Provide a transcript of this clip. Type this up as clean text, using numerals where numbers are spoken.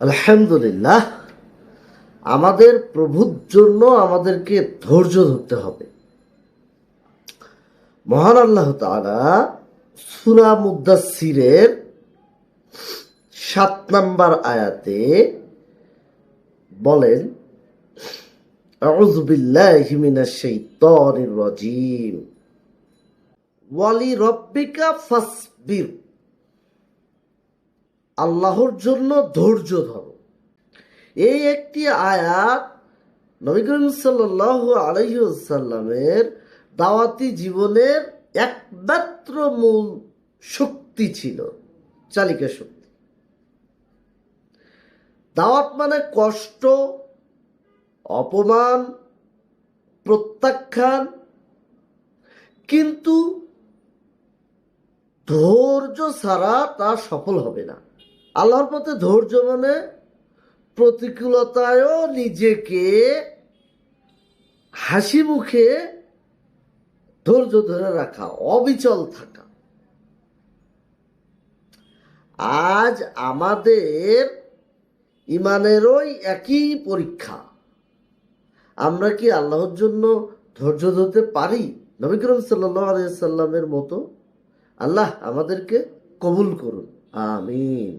আলহামদুলিল্লাহ, আমাদের প্রভুর জন্য আমাদেরকে ধৈর্য ধরতে হবে। মহান আল্লাহ তাআলা সূরা মুদ্দাসসিরের ৭ নম্বর আয়াতে বলেন, আউযু বিল্লাহি মিনাশ শাইতানির রাজীম, ওয়ালি রব্বিকা ফাসবির, আল্লাহর জন্য ধৈর্য ধরো। এই একটি আয়াত নবী করিম সাল্লাল্লাহু আলাইহি ওয়াসাল্লামের দাওয়াতি জীবনের একমাত্র মূল শক্তি ছিল, চালিকা শক্তি। দাওয়াত মানে কষ্ট, অপমান, প্রত্যাখ্যান, কিন্তু ধৈর্য ছাড়া তা সফল হবে না। আল্লাহর পথে ধৈর্য মানে প্রতিকূলতায়ও নিজেকে হাসি মুখে ধৈর্য ধরে রাখা, অবিচল থাকা। আজ আমাদের ইমানেরই একই পরীক্ষা। আমরা কি আল্লাহর জন্য ধৈর্য ধরতে পারি নবী করিম সাল্লাল্লাহু আলাইহি সাল্লামের মতো? আল্লাহ আমাদেরকে কবুল করুন, আমিন।